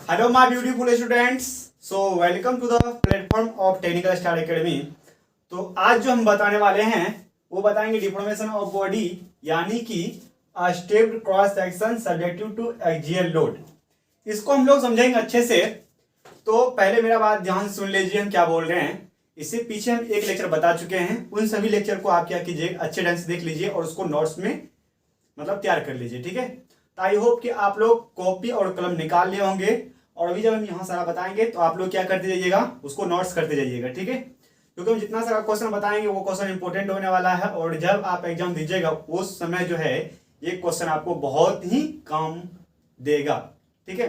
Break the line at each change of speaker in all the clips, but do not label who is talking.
Hello my beautiful students. So welcome to the platform of Technical Star Academy. तो आज जो हम बताने वाले हैं वो बताएंगे डिफॉर्मेशन ऑफ बॉडी यानी कि stepped cross section subjective to axial load. इसको हम लोग समझेंगे अच्छे से। तो पहले मेरा बात ध्यान सुन लीजिए हम क्या बोल रहे हैं। इससे पीछे हम एक लेक्चर बता चुके हैं, उन सभी लेक्चर को आप क्या कीजिए अच्छे ढंग से देख लीजिए और उसको नोट्स में मतलब तैयार कर लीजिए, ठीक है। तो आई होप कि आप लोग कॉपी और कलम निकाल लिए होंगे और अभी जब हम यहाँ सारा बताएंगे तो आप लोग क्या करते जाइएगा, उसको नोट्स करते जाइएगा, ठीक है। क्योंकि हम जितना सारा क्वेश्चन बताएंगे वो क्वेश्चन इंपॉर्टेंट होने वाला है और जब आप एग्जाम दीजिएगा उस समय जो है ये क्वेश्चन आपको बहुत ही काम देगा, ठीक है।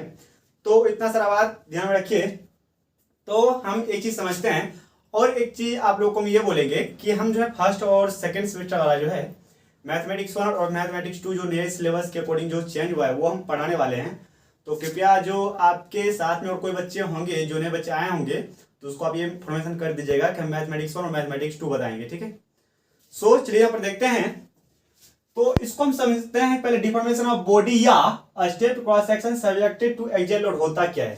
तो इतना सारा बात ध्यान में रखिए। तो हम एक चीज समझते हैं और एक चीज आप लोग को हम ये बोलेंगे कि हम जो है फर्स्ट और सेकेंड सेमेस्टर वाला जो है मैथमेटिक्स 1 और मैथमेटिक्स 2 जो नए सिलेबस के अकॉर्डिंग जो चेंज हुआ है वो हम पढ़ाने वाले हैं। तो कृपया जो आपके साथ में और कोई बच्चे होंगे जो नए बच्चे आए होंगे तो उसको आप ये इन्फॉर्मेशन कर दीजिएगा कि हम मैथमेटिक्स 1 और मैथमेटिक्स 2 बताएंगे, ठीक है। सो चलिए यहाँ पर देखते हैं। तो इसको हम समझते हैं पहले डिफॉर्मेशन ऑफ बॉडी या stepped cross section subjected to axial load होता क्या है,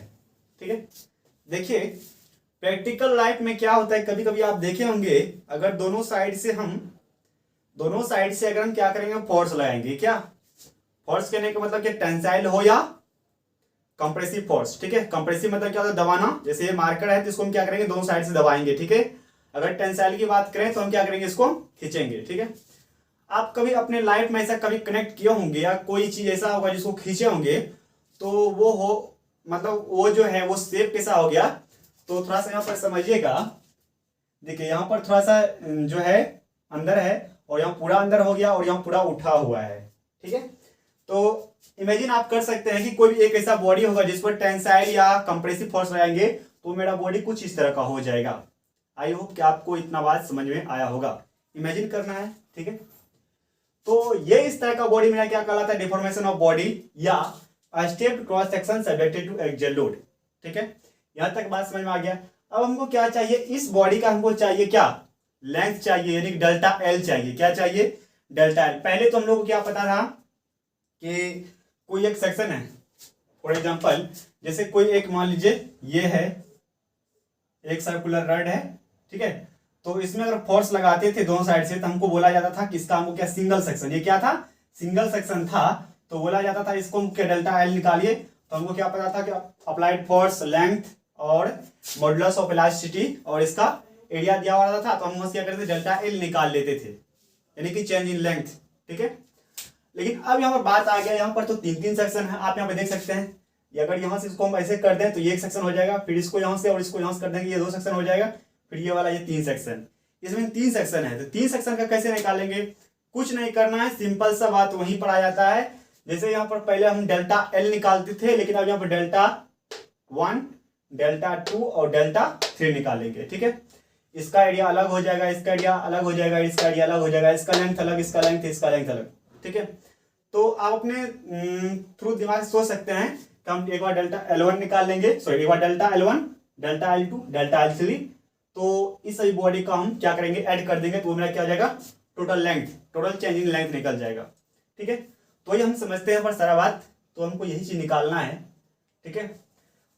ठीक है। देखिए प्रैक्टिकल लाइफ में क्या होता है, कभी कभी आप देखे होंगे अगर दोनों साइड से अगर हम क्या करेंगे फोर्स लगाएंगे। क्या फोर्स कहने का मतलब कि टेंसाइल हो या कंप्रेसिव फोर्स, ठीक है। कंप्रेसिव मतलब क्या होता है दबाना। जैसे ये मार्कर है तो इसको हम क्या करेंगे दोनों साइड से दबाएंगे, ठीक है। अगर टेंसाइल की बात करें तो हम क्या करेंगे इसको खींचेंगे, ठीक है। आप कभी अपने लाइफ में ऐसा कभी कनेक्ट किए होंगे या कोई चीज ऐसा होगा जिसको खींचे होंगे तो वो हो मतलब वो जो है वो शेप कैसा हो गया। तो थोड़ा सा यहाँ पर समझिएगा। देखिए यहाँ पर थोड़ा सा जो है अंदर है और यहाँ पूरा अंदर हो गया और यहाँ पूरा उठा हुआ है, ठीक है। तो इमेजिन आप कर सकते हैं कि कोई भी एक ऐसा बॉडी होगा जिस पर टेंसाइल या कंप्रेसिव फोर्स लगाएंगे तो मेरा बॉडी कुछ इस तरह का हो जाएगा। आई होप कि आपको इतना बात समझ में आया होगा। इमेजिन करना है, ठीक है। तो ये इस तरह का बॉडी मेरा क्या कहलाता है डिफॉर्मेशन ऑफ बॉडी या stepped cross section subjected to axial load, ठीक है। यहां तक बात समझ में आ गया। अब हमको क्या चाहिए, इस बॉडी का हमको चाहिए क्या लेंथ चाहिए यानी डेल्टा एल चाहिए। क्या चाहिए डेल्टा एल। पहले तो हम लोग को क्या पता था कि कोई एक सेक्शन है, फॉर एग्जांपल जैसे कोई एक मान लीजिए ये है एक सर्कुलर रड है, ठीक है। तो इसमें अगर फोर्स लगाते थे दोनों साइड से तो हमको बोला जाता था कि इसका हमको क्या सिंगल सेक्शन, ये क्या था सिंगल सेक्शन था। तो बोला जाता था इसको क्या डेल्टा एल निकालिए। तो हमको क्या पता था कि अप्लाइड फोर्स लेंथ और मॉडुलस ऑफ इलास्टिसिटी और इसका एरिया दिया हुआ था। तो हम क्या करते थे डेल्टा एल निकाल लेते थे यानी कि चेंज इन लेंथ, ठीक है। लेकिन अब यहाँ पर बात आ गया, यहाँ पर तो तीन सेक्शन है आप यहाँ पे देख सकते हैं। ये अगर यहाँ से इसको हम ऐसे कर दें तो ये एक सेक्शन हो जाएगा, फिर इसको यहाँ से और इसको यहाँ से कर देंगे ये 2 सेक्शन हो जाएगा, फिर ये वाला ये 3 सेक्शन। इसमें 3 सेक्शन है तो 3 सेक्शन का कैसे निकालेंगे, कुछ नहीं करना है, सिंपल सा बात वहीं पर आ जाता है। जैसे यहाँ पर पहले हम डेल्टा एल निकालते थे लेकिन अब यहाँ पर डेल्टा 1 डेल्टा 2 और डेल्टा 3 निकालेंगे, ठीक है। इसका एरिया अलग हो जाएगा, इसका एरिया अलग हो जाएगा, इसका एरिया अलग हो जाएगा, इसका लेंथ अलग, इसका लेंथ अलग, ठीक है। तो आप अपने थ्रू दिमाग सोच सकते हैं कि हम एक बार डेल्टा L1 निकाल लेंगे, सॉरी एक बार delta L1 delta L2 delta L3। तो इस सभी बॉडी का हम क्या करेंगे ऐड कर देंगे तो मेरा क्या हो जाएगा total length, total change in length निकल जाएगा, ठीक है। तो ये हम समझते हैं पर सारा बात, तो हमको यही चीज निकालना है, ठीक है।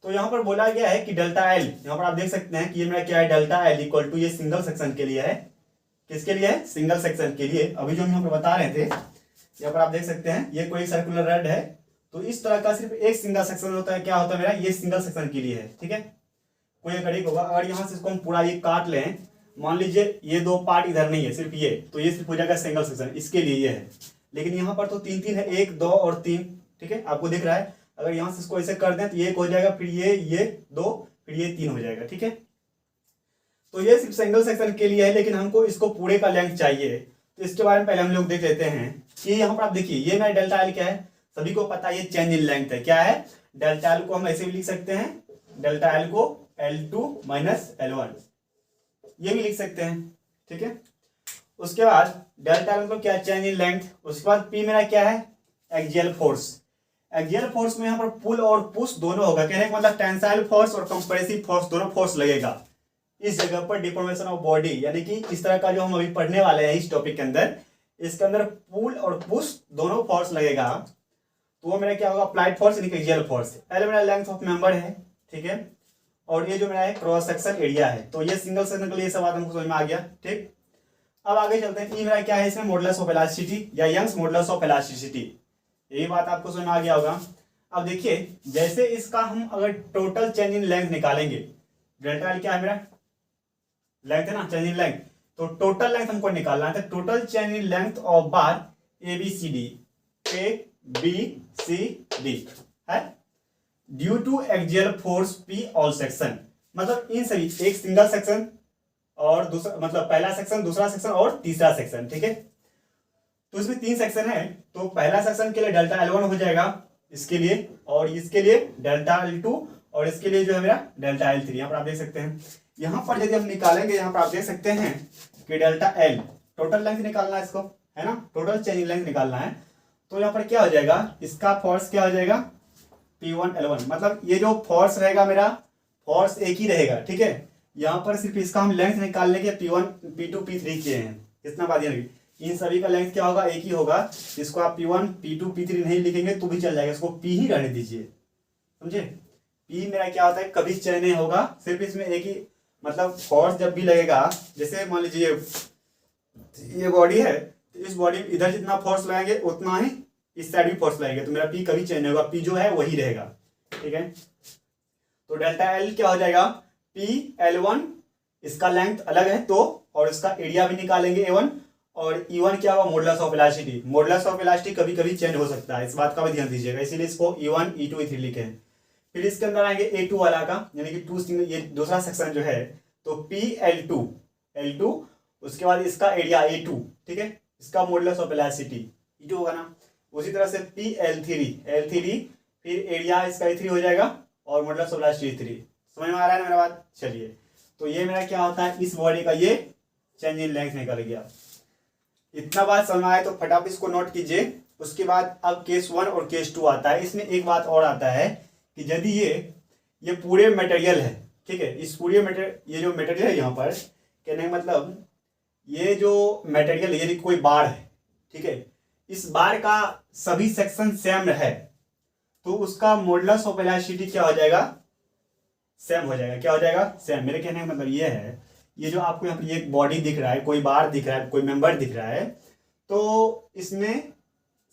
तो यहाँ पर बोला गया है कि डेल्टा एल, यहाँ पर आप देख सकते हैं कि ये मेरा क्या है डेल्टा एल इक्वल टू ये सिंगल सेक्शन के लिए है। किसके लिए है सिंगल सेक्शन के लिए। अभी जो हम यहाँ पर बता रहे थे यहाँ पर आप देख सकते हैं ये कोई सर्कुलर रड है तो इस तरह का सिर्फ एक सिंगल सेक्शन होता है। क्या होता है मेरा ये सिंगल सेक्शन के लिए है, ठीक है। कोई एक होगा अगर यहाँ से इसको हम पूरा ये काट लें, मान लीजिए ये 2 पार्ट इधर नहीं है सिर्फ ये, तो ये सिर्फ हो जाएगा सिंगल सेक्शन, इसके लिए ये है। लेकिन यहाँ पर तो 3 है, 1 2 और 3, ठीक है। आपको दिख रहा है अगर यहाँ से इसको ऐसे कर दें तो ये 1 हो जाएगा, फिर ये 2 फिर ये 3 हो जाएगा, ठीक है। तो ये सिर्फ सिंगल सेक्शन के लिए है लेकिन हमको इसको पूरे का लेंथ चाहिए। तो इसके बारे में पहले हम लोग देख लेते हैं कि यहाँ पर आप देखिए ये मेरा डेल्टा एल क्या है, सभी को पता है ये चेंज इन लेंथ है। क्या है डेल्टा एल को हम ऐसे भी लिख सकते हैं, डेल्टा एल को L2 माइनस L1 ये भी लिख सकते हैं, ठीक है। उसके बाद डेल्टा एल को क्या चेंज इन लेंथ। उसके बाद P मेरा क्या है एक्सियल फोर्स। एक्सियल फोर्स में यहाँ पर पुल और पुश दोनों होगा, कहने का मतलब टेंसाइल फोर्स और कंप्रेसिव फोर्स दोनों फोर्स लगेगा इस जगह पर डिफॉर्मेशन ऑफ बॉडी। यानी कि इस तरह का जो हम अभी पढ़ने वाले हैं इस टॉपिक के अंदर, इसके अंदर पुल और पुश दोनों फोर्स लगेगा। तो वो मेरा क्या होगा, अप्लाइड फोर्स यानी कि एक्सियल फोर्स। एल मेरा लेंथ ऑफ मेंबर है, ठीक है, और ये जो मेरा है क्रॉस सेक्शन एरिया है। तो ये सिंगल सेक्शन के लिए सब बात हमको समझ में आ गया, ठीक। अब आगे चलते हैं, ई मेरा क्या है इसमें, मॉडुलस ऑफ इलास्टिसिटी या यंग्स मॉडुलस ऑफ इलास्टिसिटी, यही बात आपको समझ में आ गया होगा। अब देखिए, जैसे इसका हम अगर टोटल चेंज इन लेंथ निकालेंगे, डेल्टा एल क्या है मेरा, लेंथ है ना, चेंज इन लेंथ, तो टोटल लेंथ हमको निकालना है। तो total change in length of bar A B C D, A B C D है, due to axial force P all section, मतलब इन सभी, एक सिंगल सेक्शन और दूसरा, मतलब पहला सेक्शन, दूसरा सेक्शन और तीसरा सेक्शन, ठीक है। तो इसमें 3 सेक्शन है, तो पहला सेक्शन के लिए डेल्टा L1 हो जाएगा इसके लिए, और इसके लिए डेल्टा L2, और इसके लिए जो है मेरा डेल्टा L3। यहाँ पर आप देख सकते हैं, यहाँ पर यदि हम निकालेंगे, यहाँ पर आप देख सकते हैं कि डेल्टा L टोटल लेंथ निकालना है इसको, है ना, टोटल चेंज लेंथ निकालना है। तो यहाँ पर क्या हो जाएगा, इसका फोर्स क्या हो जाएगा, P1 L1, मतलब ये जो फोर्स रहेगा मेरा, फोर्स एक ही रहेगा, ठीक है। यहाँ पर सिर्फ इसका हम लेंथ निकालने के P1 P2 P3 किए हैं, इतना बात नहीं, इन सभी का लेंथ क्या होगा, एक ही होगा। इसको आप P1 P2 P3 नहीं लिखेंगे तो भी चल जाएगा, इसको P ही रहने दीजिए, समझे। P मेरा क्या होता है, कभी चेंज नहीं होगा, सिर्फ इसमें एक ही, मतलब फोर्स जब भी लगेगा, जैसे मान लीजिए ये बॉडी है, तो इस बॉडी इधर जितना फोर्स लगाएंगे उतना ही इस साइड भी फोर्स लगेगा, तो मेरा P कभी चेंज नहीं होगा, P जो है वही रहेगा, ठीक है। तो डेल्टा L क्या हो जाएगा, P L1, इसका लेंथ अलग है तो, और इसका एरिया भी निकालेंगे A1, और E1 क्या होगा, modulus of elasticity. Modulus of elasticity कभी कभी चेंज हो सकता है, इस बात का भी ध्यान दीजिएगा, इसीलिए इसको E1 E2 E3 लिखे हैं। फिर इसके अंदर आएंगे A2 वाला का, यानी कि 2 सिंगल, ये दूसरा सेक्शन जो है, तो L2, उसके बाद इसका एरिया A2, ठीक है, इसका मॉडुलस ऑफ इलास्टिसिटी E2 होगा ना। उसी तरह से L3, फिर एरिया इसका A3 हो जाएगा, और मॉडुलस ऑफ इलास्टिसिटी 3। समझ में आ रहा है ना मेरा बात, चलिए। तो ये मेरा क्या होता है, इस बॉडी का ये चेंज इन लेंथ निकल गया। इतना बात समझ में आए तो फटाफट इसको नोट कीजिए। उसके बाद अब केस 1 और केस 2 आता है। इसमें एक बात और आता है कि यदि ये पूरे मटेरियल है, ठीक है, इस पूरे मटेरियल, ये जो मटेरियल है यहाँ पर, कहने का मतलब ये जो मटेरियल, यदि कोई बार है, ठीक है, इस बार का सभी सेक्शन सेम है, तो उसका मॉडुलस ऑफ इलास्टिसिटी क्या हो जाएगा, सेम हो जाएगा। क्या हो जाएगा, सेम। मेरे कहने का मतलब ये है, ये जो आपको यहाँ पर ये बॉडी दिख रहा है, कोई बार दिख रहा है, कोई मेंबर दिख रहा है, तो इसमें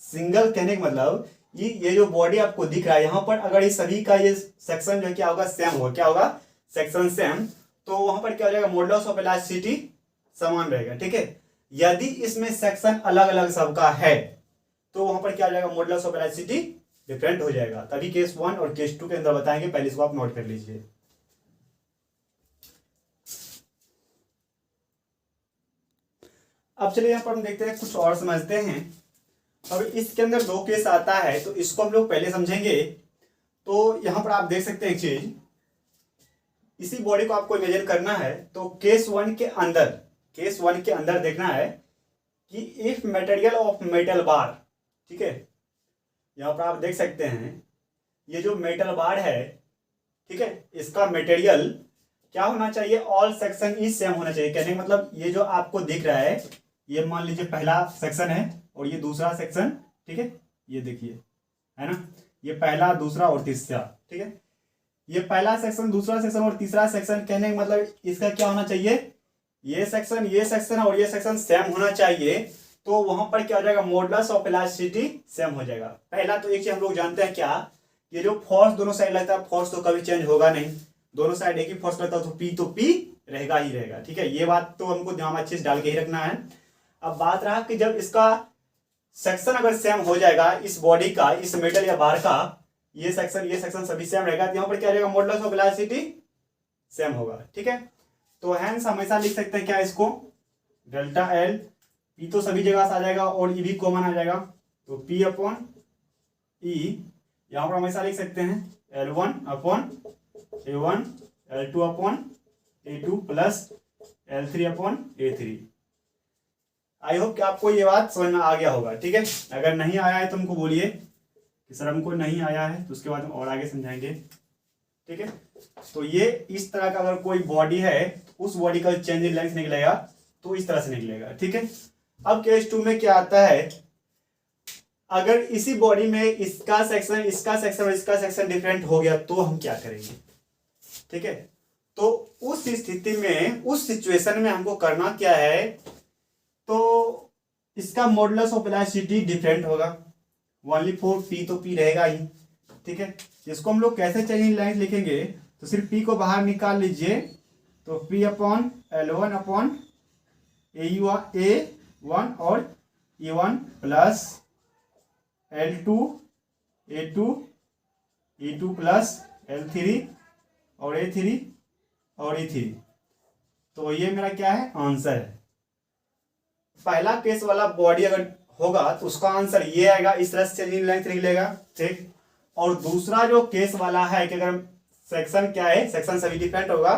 सिंगल, कहने का मतलब ये जो बॉडी आपको दिख रहा है यहाँ पर, अगर इस सभी का ये सेक्शन जो है क्या होगा, सेम होगा। क्या होगा, सेक्शन सेम, तो वहां पर क्या हो जाएगा, मॉडुलस ऑफ इलास्टिसिटी समान रहेगा, ठीक है। यदि इसमें सेक्शन अलग अलग सबका है, तो वहां पर क्या हो जाएगा, मॉडुलस ऑफ इलास्टिसिटी डिफरेंट हो जाएगा। तभी केस 1 और केस 2 के अंदर बताएंगे, पहले इसको आप नोट कर लीजिए। अब चलिए यहाँ पर हम देखते हैं, कुछ और समझते हैं। अब इसके अंदर 2 केस आता है, तो इसको हम लोग पहले समझेंगे। तो यहाँ पर आप देख सकते हैं एक चीज, इसी बॉडी को आपको इमेजिन करना है, तो केस 1 के अंदर देखना है कि if material of metal bar, ठीक है, यहाँ पर आप देख सकते हैं ये जो मेटल बार है, ठीक है, इसका मटेरियल क्या होना चाहिए, ऑल सेक्शन इज सेम होना चाहिए। कहने का मतलब ये जो आपको दिख रहा है, ये मान लीजिए पहला सेक्शन है और ये दूसरा सेक्शन, ठीक है, ये देखिए, है ना, ये पहला, दूसरा और तीसरा, ठीक है, ये पहला सेक्शन, दूसरा सेक्शन और तीसरा सेक्शन। कहने का मतलब इसका क्या होना चाहिए, ये सेक्शन और ये सेक्शन सेम होना चाहिए। तो वहां पर क्या हो जाएगा, मॉडुलस ऑफ इलास्टिसिटी सेम हो जाएगा। पहला तो एक चीज हम लोग जानते हैं, क्या, ये जो फोर्स दोनों साइड लगता है, फोर्स तो कभी चेंज होगा नहीं, दोनों साइड एक ही फोर्स लगता है, तो पी रहेगा ही रहेगा, ठीक है। ये बात तो हमको ध्यान अच्छे से डाल के ही रखना है। अब बात रहा कि जब इसका सेक्शन अगर सेम हो जाएगा, इस बॉडी का, इस मेटल या बार का, ये सेक्शन सभी सेम रहेगा, तो यहाँ पर क्या रहेगा, मॉडुलस ऑफ इलास्टिसिटी सेम होगा, ठीक है। तो हेंस हमेशा लिख सकते हैं क्या, इसको डेल्टा एल, पी तो सभी जगह से आ जाएगा और ई भी कॉमन आ जाएगा, तो पी अपॉन ई यहाँ पर हमेशा लिख सकते हैं L1 upon A1, L2 upon A2 plus L3 upon A3। I hope कि आपको ये बात समझ में आ गया होगा, ठीक है। अगर नहीं आया है तो हमको बोलिए कि सर हमको नहीं आया है, तो उसके बाद हम और आगे समझाएंगे, ठीक है। तो ये इस तरह का अगर कोई बॉडी है, तो उस बॉडी का चेंज इन लेंथ निकलेगा, तो इस तरह से निकलेगा, ठीक है। अब केस 2 में क्या आता है, अगर इसी बॉडी में इसका सेक्शन और इसका सेक्शन डिफरेंट हो गया तो हम क्या करेंगे, ठीक है। तो उस स्थिति में, उस सिचुएशन में हमको करना क्या है, तो इसका मॉडुलस ऑफ इलास्टिसिटी डिफरेंट होगा, ओनली फॉर पी तो पी रहेगा ही, ठीक है। इसको हम लोग कैसे चेंजिंग लाइन लिखेंगे, तो सिर्फ पी को बाहर निकाल लीजिए, तो P upon L1 upon A1 और E1 plus L2 A2 E2 plus L3 और A3 और E3। तो ये मेरा क्या है, आंसर है। पहला केस वाला बॉडी अगर होगा तो उसका आंसर ये आएगा, इस तरह से चेंजिंग लेंथ निकलेगा, ठीक। और दूसरा जो केस वाला है कि अगर सेक्शन क्या है, सेक्शन सभी डिफरेंट होगा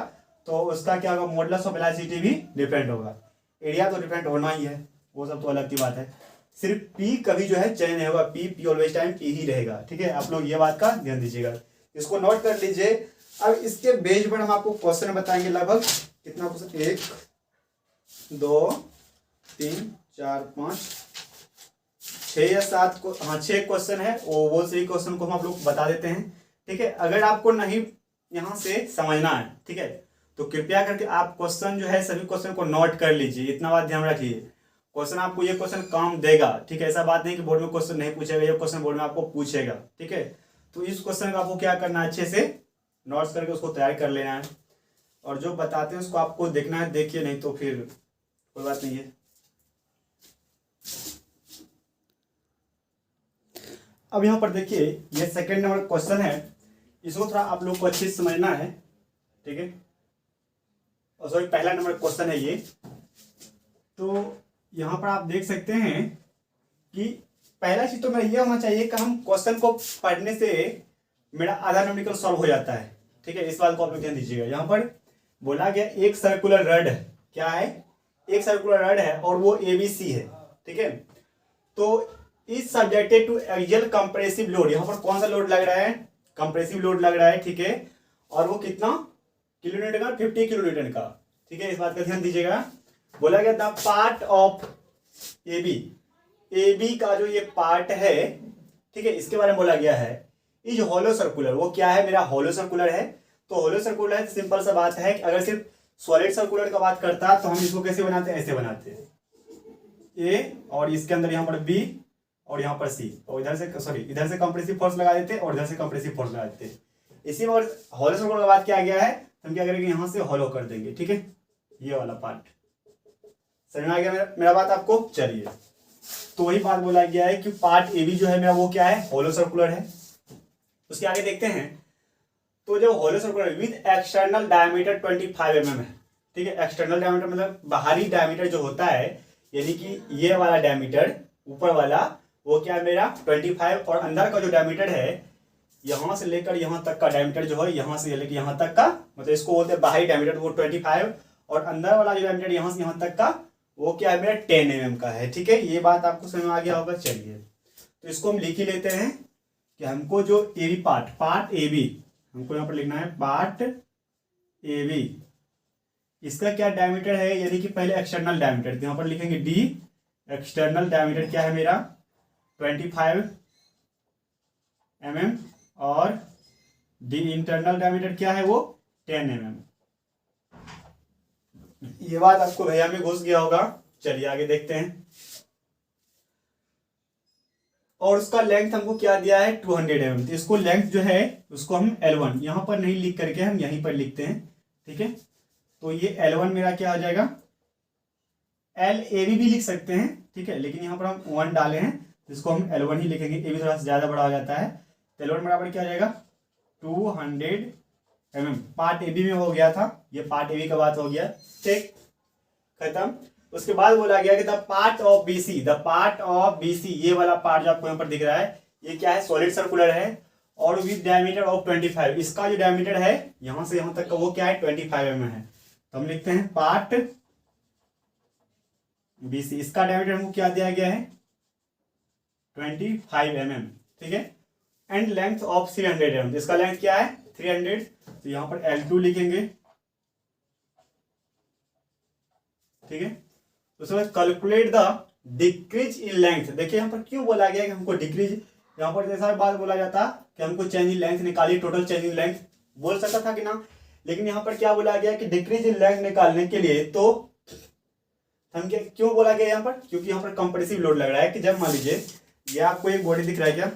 तो उसका क्या होगा, मॉडुलस ऑफ इलास्टिसिटी भी डिफरेंट होगा। एरिया तो डिफरेंट होना ही है, वो सब तो अलग की बात है। सिर्फ पी कभी जो है चेंज नहीं होगा, पी ऑलवेज टाइम पी ही रहेगा, ठीक है। आप लोग ये बात का ध्यान दीजिएगा, इसको नोट कर लीजिए। अब इसके बेस पर हम आपको क्वेश्चन बताएंगे, लगभग कितना क्वेश्चन, 1 2 3 4 5 6 या 7 को, हाँ 6 क्वेश्चन है, वो सही क्वेश्चन को हम आप लोग बता देते हैं, ठीक है। अगर आपको नहीं यहाँ से समझना है, ठीक है, तो कृपया करके आप क्वेश्चन जो है सभी क्वेश्चन को नोट कर लीजिए, इतना बात ध्यान रखिए। क्वेश्चन आपको ये क्वेश्चन काम देगा, ठीक है। ऐसा बात नहीं कि बोर्ड में क्वेश्चन नहीं पूछेगा, ये क्वेश्चन बोर्ड में आपको पूछेगा, ठीक है। तो इस क्वेश्चन को आपको क्या करना है, अच्छे से नोट्स करके उसको तैयार कर लेना है, और जो बताते हैं उसको आपको देखना है, देखिए, नहीं तो फिर कोई बात नहीं है। अब यहाँ पर देखिए, ये सेकंड नंबर क्वेश्चन है, इसको थोड़ा आप लोग को अच्छे से समझना है, ठीक है। और सॉरी, पहला नंबर क्वेश्चन है ये। तो यहाँ पर आप देख सकते हैं कि पहला चीज तो मेरा ये होना चाहिए कि हम क्वेश्चन को पढ़ने से मेरा आधा न्यूमेरिकल सॉल्व हो जाता है, ठीक है। इस बात को आप लोग ध्यान दीजिएगा। यहाँ पर बोला गया एक सर्कुलर रड है, क्या है, एक सर्कुलर रड है और वो ABC है, ठीक है। तो is subjected to axial compressive load, यहाँ पर कौन सा लोड लग रहा है, कंप्रेसिव लोड लग रहा है, ठीक है। और वो कितना किलोन्यूटन का, 50 किलोन्यूटन का, ठीक है। इस बात का ध्यान दीजिएगा। बोला गया द पार्ट ऑफ AB का जो ये पार्ट है, ठीक है, इसके बारे में बोला गया है, इज हॉलो सर्कुलर, वो क्या है, मेरा हॉलो सर्कुलर है। तो हॉलो सर्कुलर है, सिंपल सा बात है कि अगर सिर्फ सॉलिड सर्कुलर का बात करता तो हम इसको कैसे बनाते हैं, ऐसे बनाते हैं, A और इसके अंदर यहाँ पर B और यहाँ पर C, और इधर से सॉरी इधर से कंप्रेसिव फोर्स लगा देते और इधर से कंप्रेसिव फोर्स लगा देते। इसी में हॉलो सर्कुलर का बात क्या गया है, हम क्या करेंगे, यहाँ से हॉलो कर देंगे, ठीक है। ये वाला पार्ट समझ में आ गया मेरा बात आपको। चलिए, तो वही बात बोला गया है कि पार्ट AB जो है मेरा वो क्या है, हॉलो सर्कुलर है। उसके आगे देखते हैं, तो जो hollow circular with external diameter 25 mm है, ठीक है। एक्सटर्नल डायमीटर मतलब बाहरी डायमीटर जो होता है, यानी कि ये वाला डायमीटर ऊपर वाला वो क्या है मेरा 25, और अंदर का जो डायमीटर है यहाँ से लेकर यहाँ तक का डायमीटर जो है, यहाँ से लेकर यहाँ तक का, मतलब इसको बोलते हैं बाहरी डायमीटर, वो 25, और अंदर वाला जो डायमीटर यहाँ से यहाँ तक का वो क्या है मेरा 10 mm का है, ठीक है। ये बात आपको समझ में आ गया होगा। चलिए, तो इसको हम लिख ही लेते हैं कि हमको जो AB पार्ट AB हमको यहाँ पर लिखना है, पार्ट AB, इसका क्या डायमीटर है, यानी कि पहले एक्सटर्नल डायमीटर, तो यहाँ पर लिखेंगे D, एक्सटर्नल डायमीटर क्या है मेरा 25 mm, और D इंटरनल डायमीटर क्या है वो 10 mm। ये बात आपको भैया में घुस गया होगा। चलिए आगे देखते हैं। और उसका लेंथ हमको क्या दिया है 200 mm, तो इसको लेंथ जो है उसको हम L1 यहाँ पर नहीं लिख करके हम यहीं पर लिखते हैं, ठीक है। तो ये L1 मेरा क्या आ जाएगा, LAB भी लिख सकते हैं, ठीक है, लेकिन यहाँ पर हम 1 डाले हैं तो इसको हम L1 ही लिखेंगे, AB थोड़ा सा ज्यादा बड़ा हो जाता है। तो L1 बराबर क्या आ जाएगा 200 mm। पार्ट AB में हो गया था, ये पार्ट AB का बात हो गया, ठीक, खत्म। उसके बाद बोला गया कि द पार्ट ऑफ BC, ये वाला पार्ट जो आपको यहाँ पर दिख रहा है, ये क्या है, सॉलिड सर्कुलर है, और विद डायमीटर ऑफ 25, इसका जो डायमीटर है यहाँ से यहाँ तक का वो क्या है 25 mm है। तो हम लिखते हैं पार्ट BC, इसका डायमीटर हमको क्या दिया गया है 25 mm, ठीक है। एंड लेंथ ऑफ 300 mm, इसका लेंथ क्या है 300, तो यहाँ पर L2 लिखेंगे, ठीक है। उसके बाद calculate the decrease in length. देखिए यहाँ पर क्यों बोला गया कि हमको डिक्रीज, यहाँ पर जैसा बात बोला जाता कि हमको चेंज इन लेंथ निकालिए, टोटल चेंज इन लेंथ बोल सकता था कि ना, लेकिन यहाँ पर क्या बोला गया कि डिक्रीज इन लेंथ निकालने के लिए तो हम क्या क्यों बोला गया यहाँ पर, क्योंकि यहाँ पर कंप्रेसिव लोड लग रहा है कि जब मान लीजिए ये आपको एक बॉडी दिख रहा है क्या,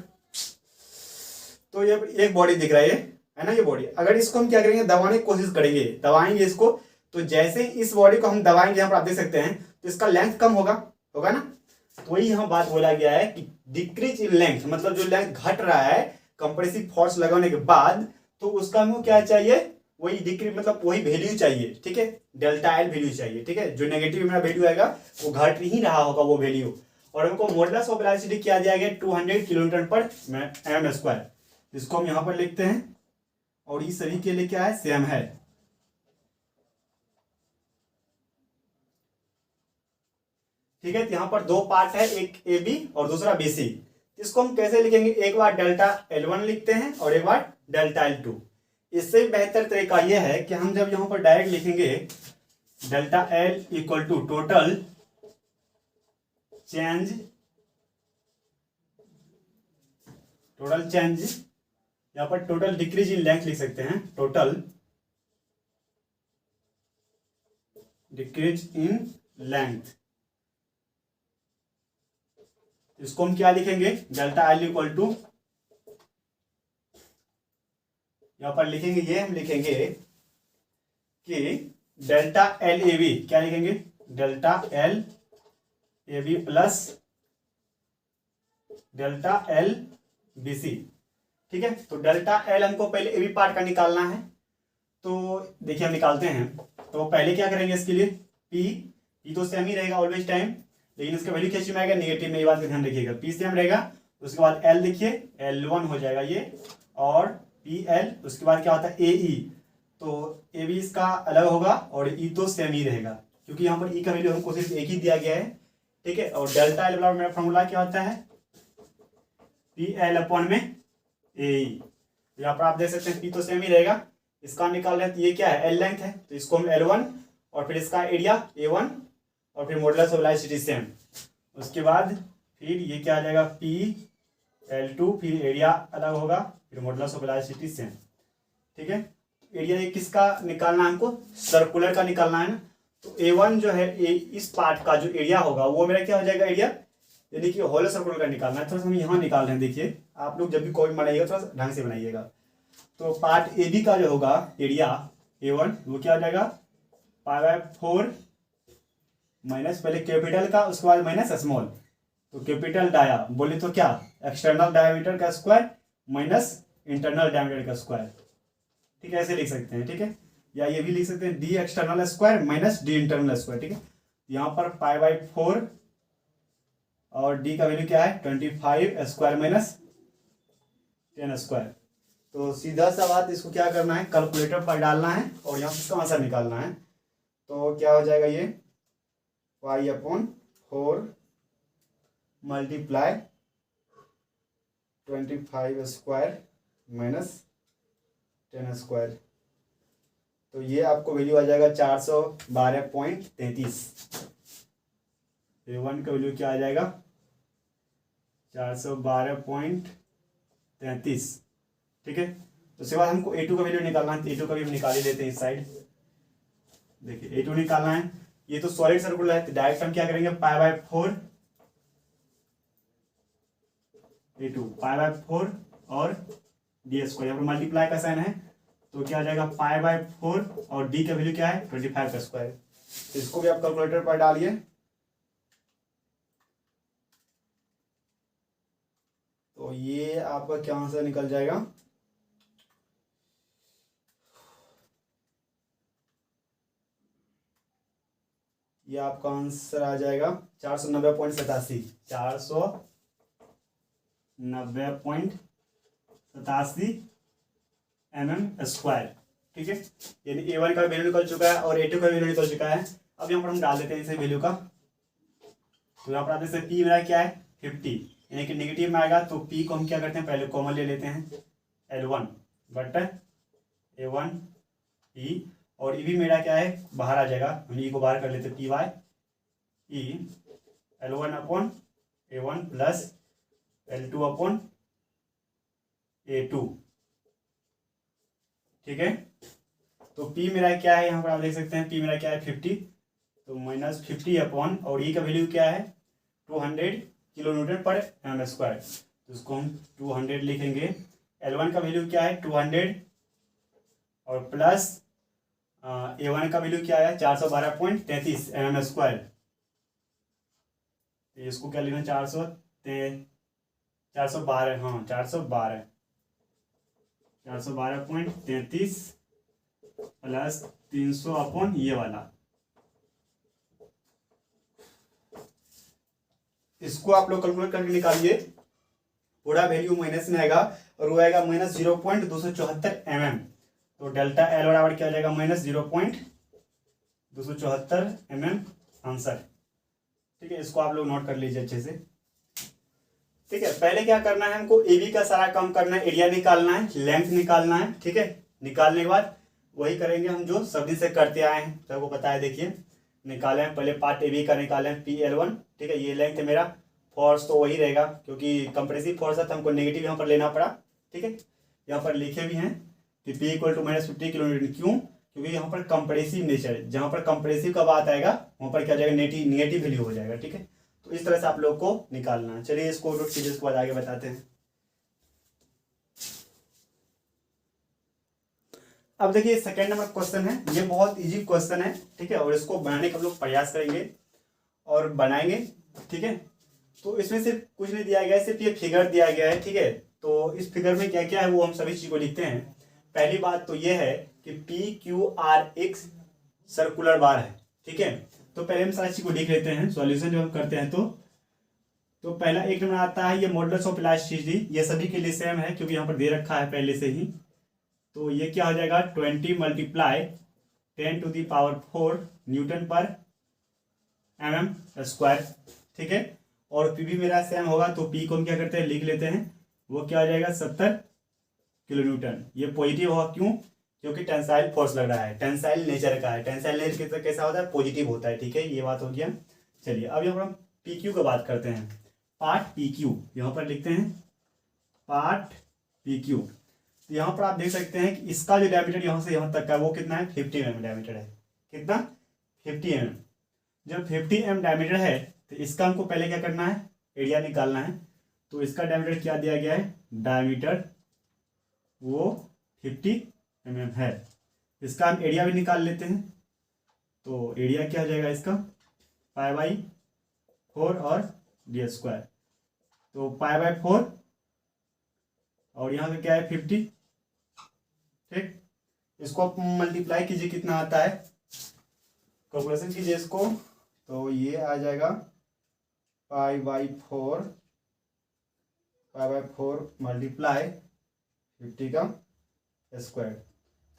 तो ये एक बॉडी दिख रहा है ना, ये बॉडी अगर इसको हम क्या करेंगे दबाने की कोशिश करेंगे, दबाएंगे इसको, तो जैसे इस बॉडी को हम दबाएंगे यहाँ पर आप देख सकते हैं तो इसका लेंथ कम होगा ना। तो वही यहाँ बात बोला गया है कि डिक्रीज इन लेंथ, मतलब जो लेंथ घट रहा है कंप्रेसिव फोर्स लगाने के बाद, तो उसका हमें क्या चाहिए, वही डिक्रीज मतलब वही वैल्यू चाहिए, ठीक है, डेल्टा एल वैल्यू चाहिए, ठीक है, जो नेगेटिव मेरा वैल्यू आएगा वो घट नहीं रहा होगा वो वैल्यू। और हमको मॉडुलस ऑफ वेलोसिटी क्या दिया गया 200 किलोमीटर पर एम स्क्वायर, इसको हम यहाँ पर लिखते हैं और ये सभी के लिए क्या है सेम है। ठीक है, तो यहाँ पर दो पार्ट है, एक ए बी और दूसरा बी सी। इसको हम कैसे लिखेंगे, एक बार डेल्टा L1 लिखते हैं और एक बार डेल्टा L2। इससे बेहतर तरीका यह है कि हम जब यहाँ पर डायरेक्ट लिखेंगे delta L equal to total change, यहाँ पर टोटल डिक्रीज इन लेंथ लिख सकते हैं, टोटल डिक्रीज इन लेंथ, इसको हम क्या लिखेंगे डेल्टा एल इक्वल टू, यहां पर लिखेंगे ये हम लिखेंगे कि डेल्टा एल ए बी, क्या लिखेंगे delta L A B plus delta L B C. ठीक है, तो डेल्टा एल हमको पहले ए बी पार्ट का निकालना है, तो देखिए हम निकालते हैं। तो पहले क्या करेंगे इसके लिए, पी तो सेम ही रहेगा ऑलवेज टाइम, लेकिन इसका वैल्यू कैसे में आएगा नेगेटिव में, ये बात का ध्यान रखिएगा, पी सेम रहेगा। उसके बाद एल देखिए L1 हो जाएगा ये, और पी एल, उसके बाद क्या होता है ए ई, तो ए बी इसका अलग होगा और ई तो सेम ही रहेगा, क्योंकि यहाँ पर ई का वैल्यू हमको सिर्फ एक ही दिया गया है। ठीक है, और डेल्टा एल बराबर मेरा फॉर्मूला क्या होता है पी एल अपॉन में ए ई, यहाँ पर आप देख सकते हैं पी तो सेम ही रहेगा, इसका निकाल रहे हैं तो ये क्या है एल लेंथ है, तो इसको हम L1 और फिर इसका एरिया A1 और फिर मॉडुलस ऑफ वेलोसिटी सेम, उसके बाद फिर ये क्या आ जाएगा पी L2, फिर एरिया अलग होगा, फिर मॉडुलस ऑफ वेलोसिटी सेम। ठीक है, एरिया ये किसका निकालना है हमको, सर्कुलर का निकालना है ना, तो A1 जो है इस पार्ट का जो एरिया होगा वो मेरा क्या हो जाएगा एरिया, यानी कि होलो सर्कुलर का निकालना है। थोड़ा सा हम यहाँ निकाल रहे हैं, देखिए आप लोग जब भी कोई बनाइएगा थोड़ा सा ढंग से बनाइएगा। तो पार्ट ए बी का जो होगा एरिया A1 वो क्या हो जाएगा π/4 माइनस पहले कैपिटल का, उसके बाद माइनस स्मॉल, तो कैपिटल डाया बोले तो क्या एक्सटर्नल डायमीटर का स्क्वायर माइनस इंटरनल डायमीटर का स्क्वायर। ठीक है, ऐसे लिख सकते हैं। ठीक है, या ये भी लिख सकते हैं D external square minus D internal square. ठीक है, यहाँ पर π/4 और डी का वैल्यू क्या है 25 स्क्वायर माइनस 10 स्क्वायर। तो सीधा सा बात, इसको क्या करना है कैलकुलेटर पर डालना है और यहाँ से इसका आंसर निकालना है। तो क्या हो जाएगा ये y/4 multiply 25 square minus 10 square, तो ये आपको वैल्यू आ जाएगा 412.33। A1 का वैल्यू क्या आ जाएगा 412.33। ठीक है, तो उसके बाद हमको A2 का वैल्यू निकालना है, तो A2 का भी हम निकाल ही लेते हैं इस साइड। देखिए A2 निकालना है, ये तो सॉलिड सर्कुलर है, तो डायरेक्ट हम क्या करेंगे π/4 A2 π/4 और डी स्क्वायर, यहाँ पर मल्टीप्लाई का साइन है, तो क्या आ जाएगा π/4 और डी का वैल्यू क्या है 25 का स्क्वायर। तो इसको भी आप कैलकुलेटर पर डालिए, तो ये आपका क्या आंसर निकल जाएगा, ये आपका आंसर आ जाएगा 490.87, 490.87 mm स्क्वायर। ठीक है, यानी A1 का वैल्यू निकल चुका है और A2 का वैल्यू निकल चुका है। अब यहाँ पर हम डाल देते हैं इसे वैल्यू का, तो यहाँ पर आते से P मेरा क्या है 50, यानी कि नेगेटिव में आएगा, तो P को हम क्या करते हैं पहले कॉमन ले लेते हैं L1 बट A1 P, और E भी मेरा क्या है बाहर आ जाएगा, हम E को बाहर कर लेते हैं PY E L1 upon A1 plus L2 upon A2, ठीक है। तो P मेरा क्या है, यहाँ पर आप देख सकते हैं P मेरा क्या है 50, तो माइनस 50 अपॉन, और E का वैल्यू क्या है 200 किलो न्यूटन पर एम स्क्वायर, तो इसको हम 200 लिखेंगे। L1 का वैल्यू क्या है 200 और प्लस A1 का वैल्यू क्या है 412.33 एम स्क्वायर, तो इसको क्या लिखना 412, हाँ 412.33 प्लस 300 अपॉन ये वाला, इसको आप लोग कैलकुलेट करके निकालिए, पूरा वैल्यू माइनस में आएगा और वो आएगा माइनस 0.274 mm, तो डेल्टा एल बराबर क्या हो जाएगा माइनस 0.274 mm आंसर, ठीक है। इसको आप लोग नोट कर लीजिए अच्छे से, ठीक है। पहले क्या करना है, हमको ए बी का सारा काम करना है, एरिया निकालना है, लेंथ निकालना है, ठीक है। निकालने के बाद वही करेंगे हम जो सब दिन से करते आए हैं, तो आपको पता है, देखिए निकाले हैं पहले पार्ट ए बी का, निकाले हैं PL1, ठीक है। ये लेंथ है मेरा, फोर्स तो वही रहेगा क्योंकि कंप्रेसिव फोर्स है तो हमको नेगेटिव यहाँ पर लेना पड़ा, ठीक है। यहाँ पर लिखे भी हैं कि P equal to -50 kilo newton, क्यों, क्योंकि यहाँ पर कंप्रेसिव नेचर है, जहाँ पर कंप्रेसिव का बात आएगा वहाँ पर क्या जाएगा नेगेटिव वैल्यू हो जाएगा, ठीक है। तो इस तरह से आप लोग को निकालना है। चलिए इसको नोट कीजिए, इसके बाद आगे बताते हैं। अब देखिए सेकंड नंबर क्वेश्चन है, ये बहुत इजी क्वेश्चन है, ठीक है, और इसको बनाने का हम लोग प्रयास करेंगे और बनाएंगे, ठीक है। तो इसमें सिर्फ कुछ नहीं दिया गया है, सिर्फ ये फिगर दिया गया है, ठीक है। तो इस फिगर में क्या क्या है वो हम सभी चीज को लिखते हैं। पहली बात तो ये है कि PQR एक सर्कुलर बार है, ठीक है। तो पहले हम सारी चीज को लिख लेते हैं, सॉल्यूशन जब हम करते हैं तो पहला एक नंबर आता है ये मॉडुलस ऑफ इलास्टिसिटी, ये सभी के लिए सेम है क्योंकि यहाँ पर दे रखा है पहले से ही। तो ये क्या हो जाएगा 20 मल्टीप्लाई 10⁴ न्यूटन पर mm स्क्वायर, ठीक है। और P भी मेरा सेम होगा, तो P को हम क्या करते हैं लिख लेते हैं, वो क्या हो जाएगा 70 किलो न्यूटन। ये पॉजिटिव होगा, क्यों, क्योंकि टेंसाइल फोर्स लग रहा है, टेंसाइल नेचर का है, टेंसाइल नेचर कैसा होता है पॉजिटिव होता है, ठीक है। ये बात हो गया। चलिए अब यहाँ पर हम PQ का बात करते हैं, पार्ट PQ यहाँ पर लिखते हैं पार्ट PQ। तो यहाँ पर आप देख सकते हैं कि इसका जो डायमीटर यहाँ से यहाँ तक का वो कितना है 50 mm डायमीटर है, कितना 50 mm। जब 50 mm डायमीटर है तो इसका हमको पहले क्या करना है, एरिया निकालना है। तो इसका डायमीटर क्या दिया गया है, डायमीटर वो 50 mm है, इसका हम एरिया भी निकाल लेते हैं। तो एरिया क्या हो जाएगा इसका π/4 और d², तो π/4 और यहाँ पे क्या है 50, ठीक। इसको आप मल्टीप्लाई कीजिए, कितना आता है, कैलकुलेशन कीजिए इसको, तो ये आ जाएगा π/4 मल्टीप्लाई 50 का स्क्वायर,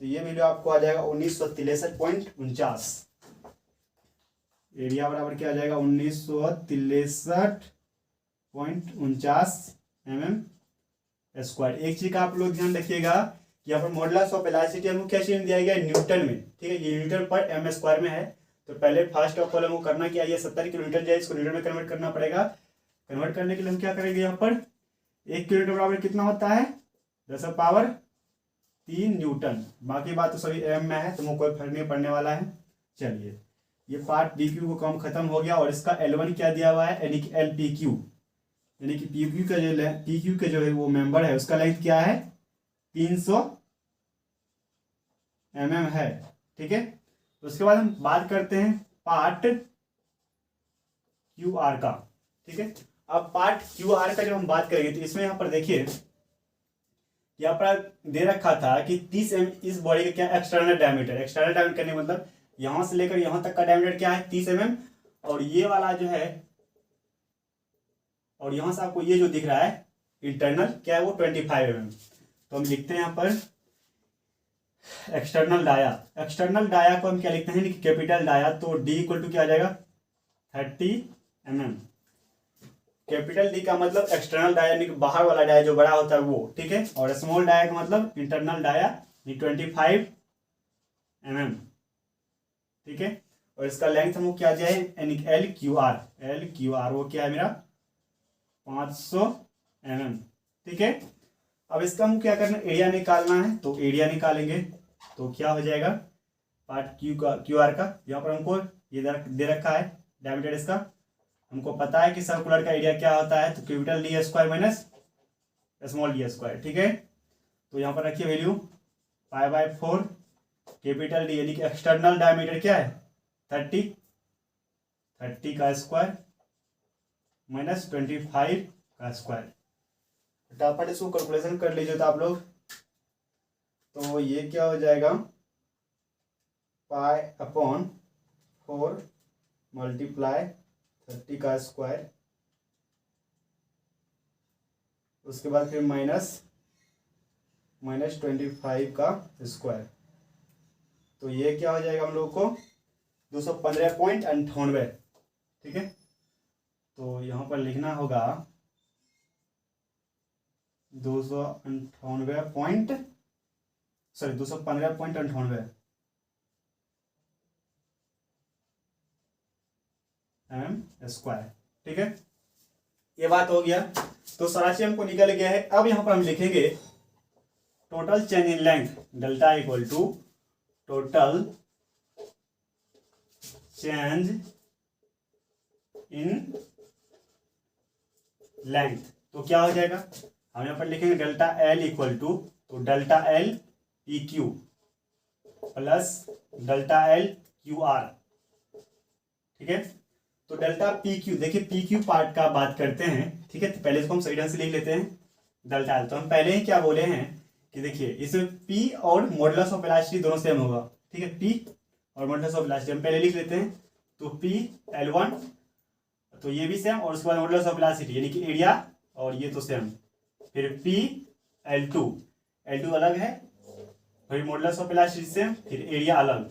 तो ये वैल्यू आपको आ जाएगा 1963.49। एरिया बराबर क्या आ जाएगा 1963.49 mm स्क्वायर। एक चीज का आप लोग ध्यान रखिएगा, यहाँ पर मॉडुलस ऑफ इलास्टिसिटी हमको क्या चीज दिया गया है, न्यूटन में, ठीक है। ये न्यूटन पर एम स्क्वायर में है, तो पहले फर्स्ट ऑफ ऑल हमको करना क्या है, ये 70 किलो न्यूटन जाए, इसको न्यूटन में कन्वर्ट करना पड़ेगा। कन्वर्ट करने के लिए हम क्या करेंगे, यहाँ पर 1 किलो न्यूटन बराबर कितना होता है 10⁻³ न्यूटन। बाकी बात तो सभी एम में है, तो कोई फर्क नहीं पड़ने वाला है। चलिए ये पार्ट PQ को काम खत्म हो गया, और इसका L1 क्या दिया हुआ है, यानी कि LPQ, यानी कि PQ का जो है वो मेंबर है, उसका लेंथ क्या है 300 mm है, ठीक है। उसके बाद हम बात करते हैं पार्ट QR का, ठीक है। अब पार्ट QR का जब हम बात करेंगे तो इसमें यहाँ पर देखिए, यहाँ पर दे रखा था कि 30 mm इस बॉडी का क्या एक्सटर्नल डायमीटर करने मतलब यहां से लेकर यहां तक का डायमीटर क्या है 30 mm, और ये वाला जो है, और यहां से आपको ये जो दिख रहा है इंटरनल क्या है वो 25 mm। तो हम लिखते हैं यहाँ पर एक्सटर्नल डाया को हम क्या लिखते हैं, कैपिटल डाया, तो D इक्वल टू क्या आ जाएगा 30 mm। कैपिटल D का मतलब एक्सटर्नल डाया यानी कि बाहर वाला डाया जो बड़ा होता है वो, ठीक है। और स्मॉल डाया का मतलब इंटरनल डाया 25 mm, ठीक है। और इसका लेंथ हमको क्या दिया है, यानी एल क्यू आर वो क्या है मेरा 500 mm। ठीक है, अब इसका हमको क्या करना है, एरिया निकालना है, तो एरिया निकालेंगे तो क्या हो जाएगा, पार्ट क्यू आर का यहाँ पर हमको ये दे रखा है डायमीटर इसका, हमको पता है कि सर्कुलर का एरिया क्या होता है, तो capital D square minus small D square. ठीक है, तो यहाँ पर रखिए वैल्यू π/4 कैपिटल डी यानी कि एक्सटर्नल डायमीटर क्या है 30 का स्क्वायर माइनस 25 का स्क्वायर। फटाफट इसको कैलकुलेशन कर लीजिए तो आप लोग, तो ये क्या हो जाएगा π/4 मल्टीप्लाई 30 का स्क्वायर, उसके बाद फिर माइनस 25 का स्क्वायर, तो ये क्या हो जाएगा हम लोग को 215.98। ठीक है, तो यहाँ पर लिखना होगा 215.98 mm²। ठीक है, ये बात हो गया, तो सारा चीज हमको निकल गया है। अब यहाँ पर हम लिखेंगे total change in length delta equal to total change in length, तो क्या हो जाएगा, हम यहाँ पर लिखेंगे डेल्टा एल इक्वल टू, तो delta L P Q plus delta L Q R. ठीक है, तो डेल्टा पी क्यू, देखिए पी क्यू पार्ट का बात करते हैं। ठीक है, तो पहले इसको हम सही ढंग से लिख लेते हैं डेल्टा एल, तो हम पहले ही क्या बोले हैं कि देखिए इसमें पी और मॉडुलस ऑफ इलास्टिसिटी दोनों सेम होगा। ठीक है, पी और मॉडुलस ऑफ इलास्टिसिटी हम पहले लिख लेते हैं, तो पी L1 तो ये भी सेम, और उसके बाद मॉडुलस ऑफ इलास्टिसिटी यानी कि एरिया, और ये तो सेम, फिर पी L2 अलग है, फिर मॉडुलस ऑफ इलास्टिसिटी सेम, फिर एरिया अलग।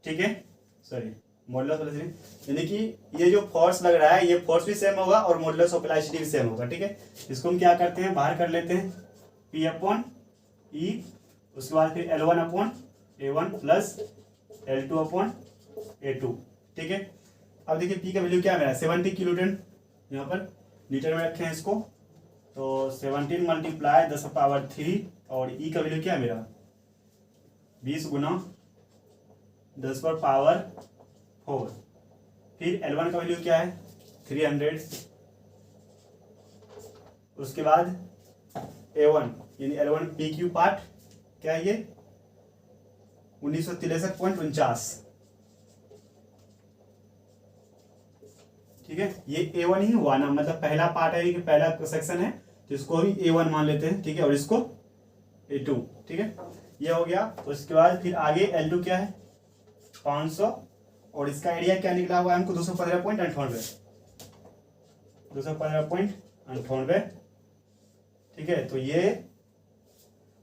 ठीक है, सॉरी मॉडुलस ऑफ इलास्टिसिटी यानी कि ये जो फोर्स लग रहा है ये फोर्स भी सेम होगा और मॉडुलस ऑफ इलास्टिसिटी भी सेम होगा। ठीक है, इसको हम क्या करते हैं बाहर कर लेते हैं, P/E, उसके बाद फिर L1/A1 प्लस L2/A2। ठीक है, अब देखिए P का वैल्यू क्या है मेरा 70 किलो न्यूटन, यहाँ पर मीटर में रखे हैं इसको, तो 17 मल्टीप्लाई 10⁻³ और E का वैल्यू क्या है मेरा 20 गुना 10⁻⁴। फिर L1 का वैल्यू क्या है 300, उसके बाद A1 यानी L1 PQ पार्ट क्या है ये 1963.49। ठीक है, ये A1 ही हुआ ना, मतलब पहला पार्ट है कि पहला सेक्शन है, तो इसको भी A1 मान लेते हैं। ठीक है, और इसको A2। ठीक है, ये हो गया, तो इसके बाद फिर आगे L2 क्या है 500, और इसका एरिया क्या निकला हुआ है हमको 215.98। ठीक है, तो ये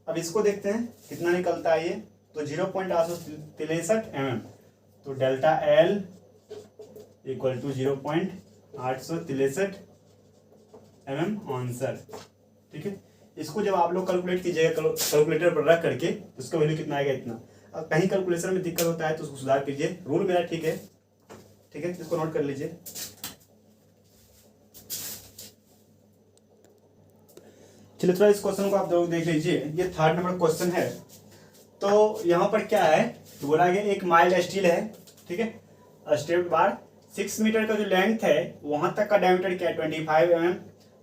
अब इसको देखते हैं कितना निकलता है ये, तो 0.863 mm, तो delta L equal to 0.863 mm answer. ठीक है, इसको जब आप लोग कैलकुलेट कीजिएगा कैलकुलेटर पर रख करके, तो उसका वैल्यू कितना आएगा इतना। अब कहीं कैलकुलेशन में दिक्कत होता है तो उसको सुधार कीजिए, रूल मेरा ठीक है। ठीक है, इसको नोट कर लीजिए। चलिए थोड़ा इस क्वेश्चन को आप लोग देख लीजिए, ये 3rd नंबर क्वेश्चन है। तो यहाँ पर क्या है, तो बोला गया एक माइल्ड स्टील है। ठीक है, स्टेप बार 6 मीटर का जो लेंथ है वहां तक का डायमीटर क्या है 25 mm।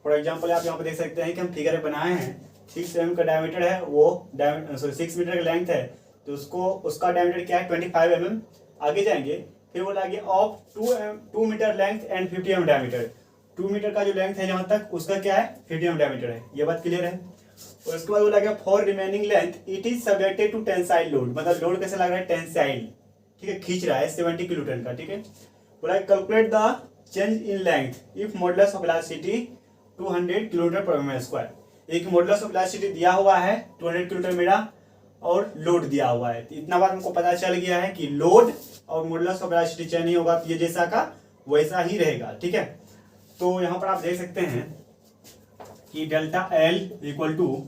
फॉर एग्जाम्पल आप यहाँ पर देख सकते हैं कि हम फिगर बनाए हैं 6 mm का डायमीटर है, वो 6 मीटर का लेंथ है, तो उसका डायमीटर क्या है 25 mm। आगे जाएंगे, फिर बोला गया of 2 metre length and 50 mm diameter, 2 metre का जो लेंथ है जहां तक उसका क्या है 50 mm डायमीटर है। ये बात क्लियर है। और उसके बाद बोला गया for remaining length it is subjected to tensile load, मतलब लोड कैसे लग रहा है टेंसाइल। ठीक है, खींच रहा है 70 किलो न्यूटन का। ठीक है, बोला calculate the change in length if modulus of elasticity 200 kN/m²। एक मॉडुलस ऑफ इलास्टिसिटी दिया हुआ है 200 किलोमीटर मेरा, और लोड दिया हुआ है। तो इतना बात हमको पता चल गया है कि लोड और मॉडुलस ऑफ इलास्टिसिटी चेंज नहीं होगा, तो ये जैसा का वैसा ही रहेगा। ठीक है, तो यहाँ पर आप देख सकते हैं कि delta L equal to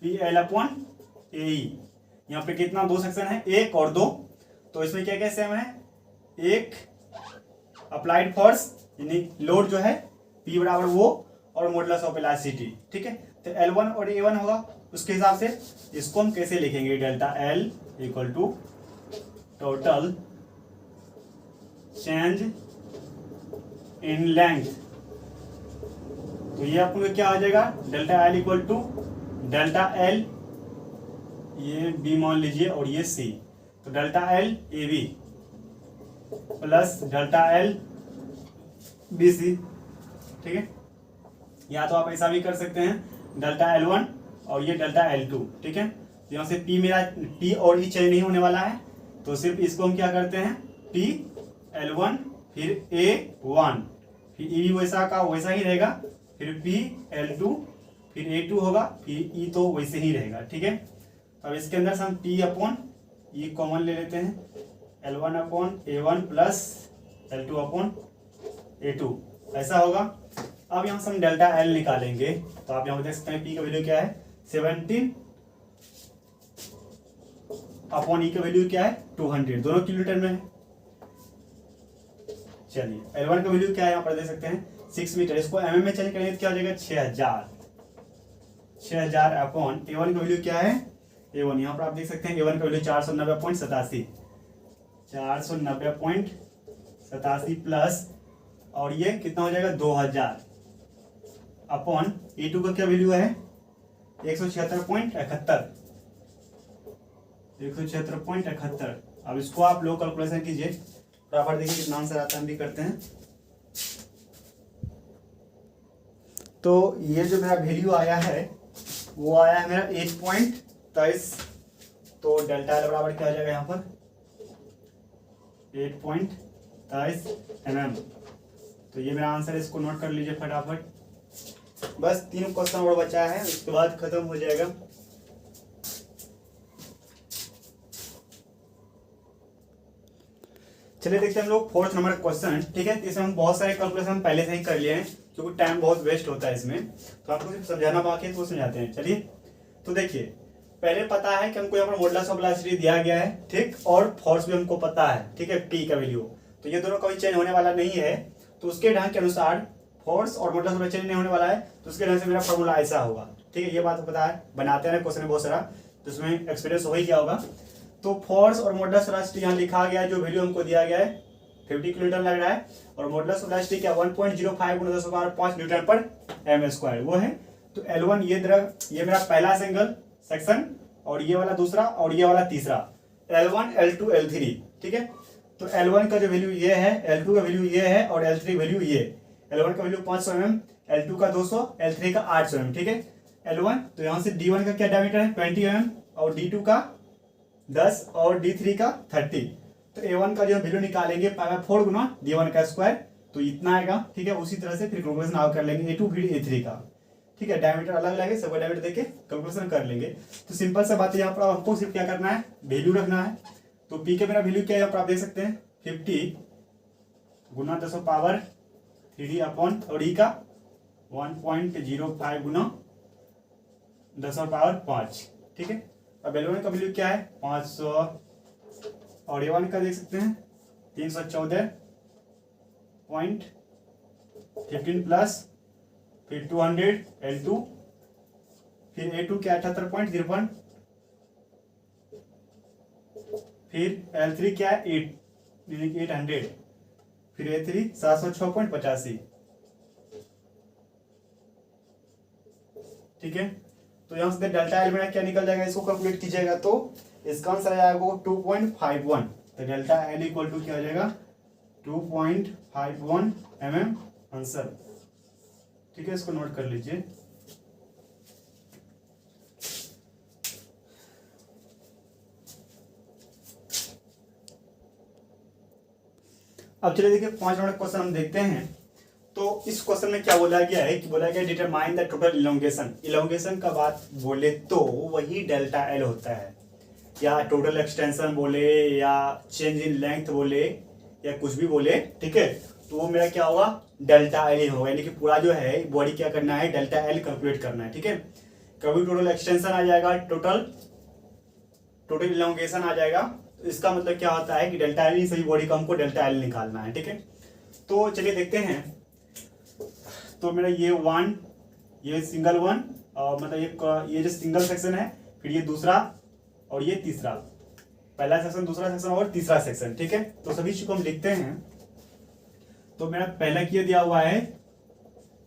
PL/AE। यहाँ पे कितना 2 सेक्शन है 1 और 2, तो इसमें क्या क्या सेम है, एक अप्लाइड फोर्स यानी लोड जो है P बराबर वो और मॉडुलस ऑफ इलास्टिसिटी, ठीक है। तो L1 और A1 होगा, उसके हिसाब से इसको हम कैसे लिखेंगे, delta L equal to total change in length. तो ये अपन को क्या आ जाएगा, delta L equal to delta L, ये B मान लीजिए और ये C, तो delta L AB plus delta L BC, ठीक है। या तो आप ऐसा भी कर सकते हैं, डेल्टा L1 और ये डेल्टा L2, ठीक है। तो यहाँ से P मेरा T और E चेंज नहीं होने वाला है, तो सिर्फ इसको हम क्या करते हैं, P L1 फिर A1 फिर E वैसा का वैसा ही रहेगा, फिर P L2 फिर A2 होगा, फिर E तो वैसे ही रहेगा, ठीक है। अब इसके अंदर से हम P अपॉन E कॉमन ले लेते हैं, L1 upon A1 plus L2 upon A2 ऐसा होगा। अब यहाँ से हम डेल्टा L निकालेंगे, तो आप यहाँ देख सकते हैं P का वैल्यू क्या है 17 अपॉन E का वैल्यू क्या है 200, दोनों किलोमीटर में है। चलिए L1 का वैल्यू क्या है यहाँ पर देख सकते हैं 6 मीटर, इसको mm में चेंज करेंगे तो क्या हो जाएगा 6000 अपॉन A1 का वैल्यू क्या है, A1 यहाँ पर आप देख सकते हैं A1 का वैल्यू 490.87 प्लस और ये कितना हो जाएगा 2000 अपॉन E2 का क्या वैल्यू है 176.71। अब इसको आप लोग कैलकुलेशन कीजिए, फटाफट देखिए कितना आंसर आता है, हम भी करते हैं। तो ये जो मेरा वैल्यू आया है वो आया है मेरा 8.23, तो डेल्टा L बराबर क्या आ जाएगा यहाँ पर 8.23 mm। तो ये मेरा आंसर है, इसको नोट कर लीजिए फटाफट। बस 3 क्वेश्चन और बचा है, उसके बाद खत्म हो जाएगा। चलिए देखते हैं हम लोग 4th नंबर क्वेश्चन, ठीक है। इसमें हम बहुत सारे कैलकुलेशन पहले से ही कर लिए हैं, क्योंकि टाइम बहुत वेस्ट होता है इसमें, तो आपको सिर्फ समझाना बाकी है तो समझाते हैं। चलिए तो देखिए, पहले पता है कि हमको यहाँ पर मॉडुलस ऑफ इलास्टिसिटी दिया गया है, ठीक, और फोर्स भी हमको पता है, ठीक है, P का वैल्यू, तो ये दोनों कभी चेंज होने वाला नहीं है। तो उसके ढंग के अनुसार फोर्स और मॉडुलस ऑफ चेंज नहीं होने वाला है, तो उसके ढंग से मेरा फॉर्मूला ऐसा होगा, ठीक है। ये बात पता है, बनाते हैं क्वेश्चन बहुत सारा, तो उसमें एक्सपीरियंस हो ही क्या होगा। तो फोर्स और मॉडुलस ऑफ इलास्टिसिटी यहाँ लिखा गया है, जो वैल्यू हमको दिया गया है 50 किलोमीटर लग रहा है, और मॉडुलस ऑफ इलास्टिसिटी क्या 1.05 × 10⁵ न्यूटन पर m² वो है। तो L1 ये मेरा पहला सिंगल सेक्शन, और ये वाला दूसरा, और ये वाला तीसरा, L1 L2 L3, ठीक है। तो L1 का जो वैल्यू ये है, L2 का वैल्यू ये है, और L3 वैल्यू ये, L1 का वैल्यू 500 mm, L2 का 200, L3 का 800 mm, ठीक है। L1 तो यहाँ से D1 का क्या डायमीटर है 20 mm, और D2 का 10 और D3 का 30। तो A1 का जो वैल्यू निकालेंगे 4 गुना D1 का स्क्वायर, तो इतना आएगा, ठीक है। उसी तरह से फिर कैलकुलेशन आगे कर लेंगे A2 फिर A3 का, ठीक है। डायमीटर अलग अलग है, सबका डायमीटर देके कैलकुलेशन कर लेंगे। तो सिंपल सा बात है, यहाँ पर हमको सिर्फ क्या करना है, वैल्यू रखना है। तो P का मेरा वैल्यू क्या है यहाँ पर आप देख सकते हैं 50 गुना 10⁻³ अपॉन, और E का 1.05 गुना 10⁻5, ठीक है। अब L1 का वैल्यू क्या है 500, और A1 का देख सकते हैं 314.15 प्लस फिर 200 L2, फिर A2 क्या 78.53, फिर L3 क्या 800, फिर A3 706.85, ठीक है। तो यहाँ से डेल्टा L मेरा क्या निकल जाएगा, इसको कैलकुलेट कीजिएगा तो इसका आंसर आएगा 2.51। तो डेल्टा L इक्वल टू क्या हो जाएगा 2.51 mm आंसर, ठीक है। इसको नोट कर लीजिए। अब चलिए देखिए 5 नंबर क्वेश्चन हम देखते हैं। तो इस क्वेश्चन में क्या बोला गया है कि बोला गया determine the total elongation. Elongation का बात बोले तो वही डेल्टा L होता है, या टोटल एक्सटेंशन बोले, या चेंज इन लेंथ बोले, या कुछ भी बोले, ठीक है। तो वो मेरा क्या होगा डेल्टा L ही होगा, यानी कि पूरा जो है बॉडी क्या करना है डेल्टा L कैलकुलेट करना है, ठीक है। कभी टोटल एक्सटेंशन आ जाएगा, टोटल इलोंगेशन आ जाएगा, तो इसका मतलब क्या होता है कि डेल्टा एल, सभी बॉडी का हमको डेल्टा एल निकालना है, ठीक है। तो चलिए देखते हैं। तो मेरा ये वन, ये सिंगल वन, और मतलब ये जो सिंगल सेक्शन है, फिर ये दूसरा और ये तीसरा, पहला सेक्शन, दूसरा सेक्शन और तीसरा सेक्शन, ठीक है। तो सभी चीज को हम लिखते हैं। तो मेरा पहला क्या दिया हुआ है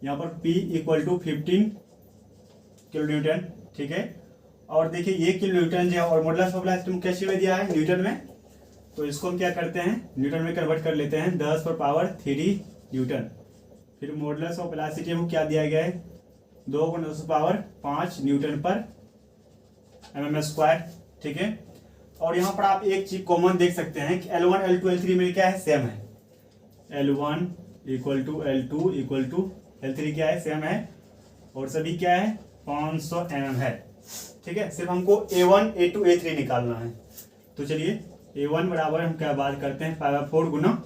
यहाँ पर P equal to 15 kilo newton, ठीक है। और देखिए ये किलो न्यूटन जो है, और मॉडुलस ऑफ इलास्टिसिटी कैसे में दिया है, न्यूटन में। तो इसको हम क्या करते हैं, न्यूटन में कन्वर्ट कर लेते हैं, 10⁻³ न्यूटन। फिर मॉडुलस ऑफ इलास्टिसिटी हमको क्या दिया गया है, 2×10⁵ न्यूटन पर mm², ठीक है। और यहाँ पर आप एक चीज कॉमन देख सकते हैं कि L1 L2 L3 में क्या है, सेम है। L1 equal to L2 equal to L3 क्या है, सेम है। और सभी क्या है, 500 mm है, ठीक है। सिर्फ हमको A1 A2 A3 निकालना है। तो चलिए A1 बराबर हम क्या बात करते हैं, π/4 गुना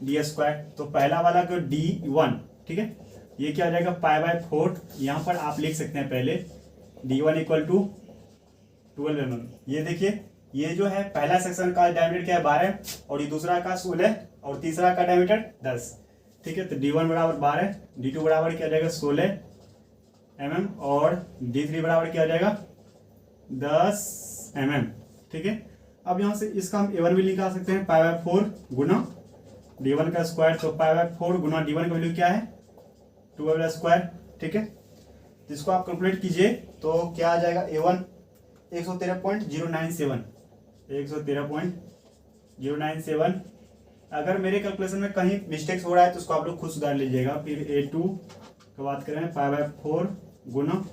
d²। तो पहला वाला को d1, ठीक है, ये क्या आ जाएगा, π/4। यहाँ पर आप लिख सकते हैं पहले d1 इक्वल टू 12 mm। ये देखिए, ये जो है पहला सेक्शन का डायमीटर क्या है, 12, और ये दूसरा का 16, और तीसरा का डायमीटर 10, ठीक है। तो d1 बराबर 12, d2 बराबर क्या आ जाएगा 16 mm, और d3 बराबर क्या आ जाएगा 10 mm, ठीक है। अब यहाँ से इसका हम A1 भी निकाल सकते हैं, π/4 गुना d1 का स्क्वायर। तो π/4 गुना d1 का वैल्यू क्या है, 12², ठीक है। तो इसको आप कैलकुलेट कीजिए तो क्या आ जाएगा, A1 113.097, 113.097। अगर मेरे कैलकुलेशन में कहीं मिस्टेक्स हो रहा है तो उसको आप लोग खुद सुधार लीजिएगा। फिर A2 की बात करें, π/4 गुना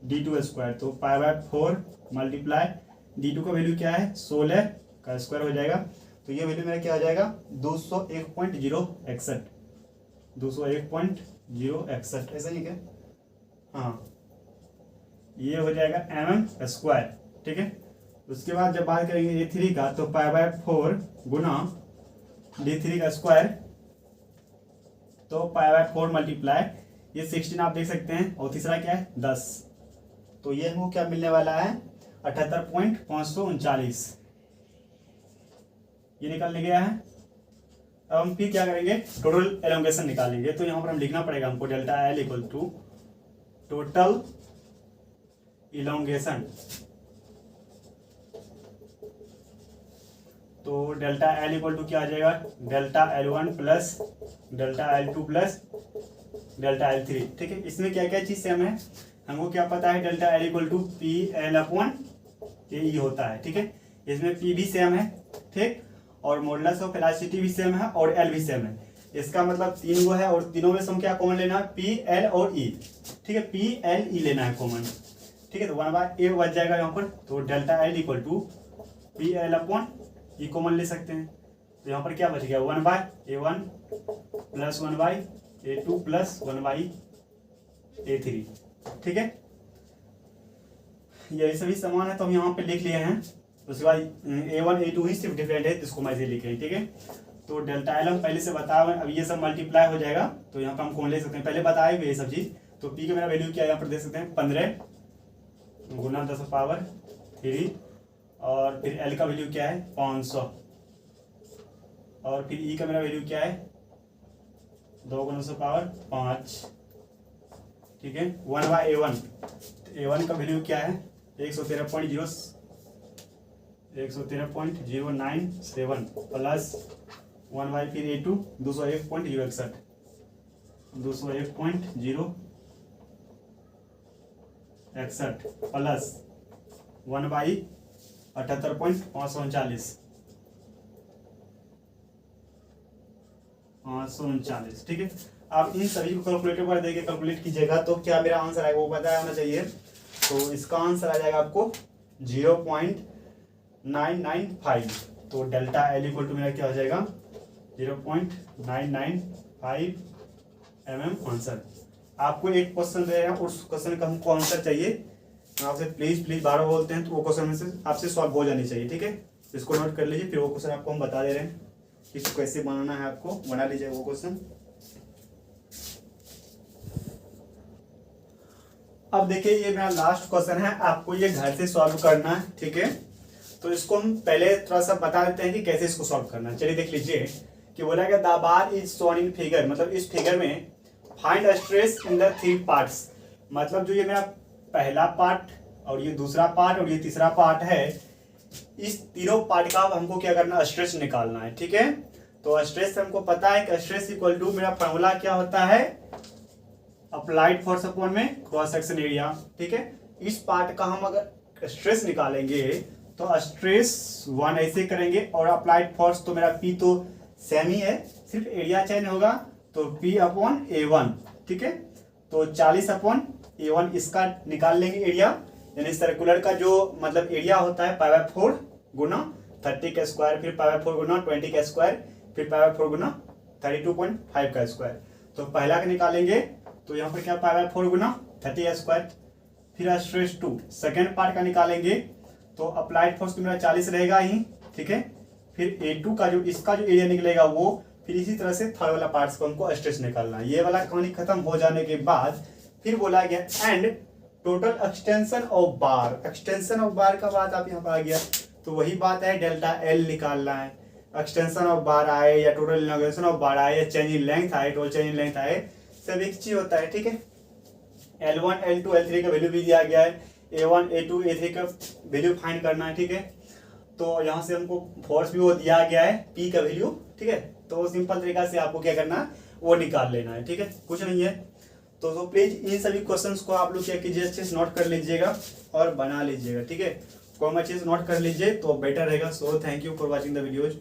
d2²। तो π/4 मल्टीप्लाई d2 का वैल्यू क्या है, 16 का स्क्वायर हो जाएगा। तो ये वैल्यू मेरा क्या हो जाएगा, 201.061, 201.061, ऐसा ही क्या, हाँ, ये हो जाएगा mm², ठीक है। उसके बाद जब बात करेंगे A3 का, तो π/4 गुना d3 का स्क्वायर, तो π/4 मल्टीप्लाई ये 16 आप देख सकते हैं, और तीसरा क्या है 10। तो ये हमको क्या मिलने वाला है, 78.539, ये निकल गया है। अब हम फिर क्या करेंगे, टोटल एलोंगेशन निकालेंगे। तो यहाँ पर हम लिखना पड़ेगा हमको delta L equal to total elongation. तो डेल्टा एल इक्वल टू क्या आ जाएगा, delta L1 plus delta L2 plus delta L3, ठीक है। इसमें क्या क्या चीज सेम है, हमको क्या पता है, delta L equal to PL/AE होता है, ठीक है। इसमें P भी सेम है, ठीक, और मॉडुलस ऑफ इलास्टिसिटी भी सेम है, और L भी सेम है। इसका मतलब 3 गो है, और तीनों में से हम क्या कॉमन लेना है, P, L और E, ठीक है। P, L, E लेना है कॉमन, ठीक है। तो 1/A बच जाएगा यहाँ पर। तो delta L equal to PL/E common ले सकते हैं। तो यहाँ पर क्या बच गया, 1/A1 plus 1/A2 plus 1/A3, ठीक है। यही सभी समान है, तो हम यहाँ पे लिख लिए हैं। उसके बाद A1 A2 ही सिर्फ डिफरेंट है, इसको मैं ऐसे लिखे, ठीक है। तो डेल्टा एल हम पहले से बताया हुआ है, अब ये सब मल्टीप्लाई हो जाएगा। तो यहाँ पे हम कौन ले सकते हैं, पहले बताए हुए ये सब चीज। तो P का मेरा वैल्यू क्या है, यहाँ पर देख सकते हैं 15 गुना 10⁻3, और फिर L का वैल्यू क्या है 500, और फिर E का मेरा वैल्यू क्या है 2 गुना 10⁵, ठीक है। 1/A1, A1 का वैल्यू क्या है 113.097 प्लस 1/ फिर A2 201.061, 201.061 प्लस 1/78.539, ठीक है। आप इन सभी को कैलकुलेटर पर देके कैलकुलेट कीजिएगा तो क्या मेरा आंसर आएगा वो पता होना चाहिए। तो इसका आंसर आ जाएगा आपको 0.995। तो डेल्टा एल इक्वल टू मेरा क्या हो जाएगा 0.995 mm आंसर। आपको एक क्वेश्चन दे रहे हैं, उस क्वेश्चन का हमको आंसर चाहिए, आपसे प्लीज बारह बोलते हैं तो वो क्वेश्चन में से आपसे सॉल्व हो जानी चाहिए, ठीक है। इसको नोट कर लीजिए, फिर वो क्वेश्चन आपको हम बता दे रहे हैं इसको कैसे बनाना है, आपको बना लीजिए वो क्वेश्चन। अब देखिए ये मेरा लास्ट क्वेश्चन है, आपको ये घर से सॉल्व करना है, ठीक है। तो इसको हम पहले थोड़ा सा बता देते हैं कि कैसे इसको सॉल्व करना है। चलिए देख लीजिए कि बोला गया the bar is shown in figure, मतलब इस फिगर में find stress in the 3 parts, मतलब जो ये मेरा पहला पार्ट और ये दूसरा पार्ट और ये तीसरा पार्ट है, इस तीनों पार्ट का हमको क्या करना है, स्ट्रेस निकालना है। ठीक है, तो स्ट्रेस हमको पता है कि स्ट्रेस इक्वल टू मेरा फॉर्मूला क्या होता है, अप्लाइड फोर्स अपॉन में क्रॉस सेक्शन एरिया। ठीक है, इस पार्ट का हम अगर स्ट्रेस निकालेंगे तो स्ट्रेस 1 ऐसे करेंगे और अप्लाइड फोर्स तो मेरा P तो सेम ही है, सिर्फ एरिया चेंज होगा तो P अपॉन A1। ठीक है, तो 40 अपॉन A1 इसका निकाल लेंगे एरिया, यानी सर्कुलर का जो मतलब एरिया होता है π/4 गुना 30 का स्क्वायर, फिर π/4 गुना 20 का स्क्वायर, फिर π/4 गुना 32.5 का स्क्वायर। तो पहला का निकालेंगे तो यहाँ पर क्या π/4 गुना 30 का स्क्वायर, फिर स्ट्रेस 2 सेकेंड पार्ट का निकालेंगे तो अप्लाइड फोर्स तो मेरा 40 रहेगा ही। ठीक है, फिर A2 का जो इसका जो एरिया निकलेगा वो, फिर इसी तरह से थर्ड वाला पार्ट्स को हमको स्ट्रेस निकालना है। ये वाला कहानी खत्म हो जाने के बाद फिर बोला गया and total extension of bar. Extension of बार का बात आप यहाँ पर आ गया, तो वही बात है डेल्टा एल निकालना है। एक्सटेंशन ऑफ बार आए या टोटल इनॉग्रेशन ऑफ बार आए या चेंज इन लेंथ आए, टोटल चेंज इन लेंथ आए, सब एक चीज होता है। ठीक है, L1 L2 L3 का वैल्यू भी दिया गया है, A1 A2 A3 का वैल्यू फाइंड करना है। ठीक है, तो यहाँ से हमको फोर्स भी वो दिया गया है P का वैल्यू। ठीक है, तो सिंपल तरीका से आपको क्या करना है वो निकाल लेना है। ठीक है, कुछ नहीं है। तो प्लीज इन सभी क्वेश्चंस को आप लोग क्या कीजिए, अच्छे से नोट कर लीजिएगा और बना लीजिएगा। ठीक है, कौन सा चीज नोट कर लीजिए तो बेटर रहेगा। So thank you for watching the videos.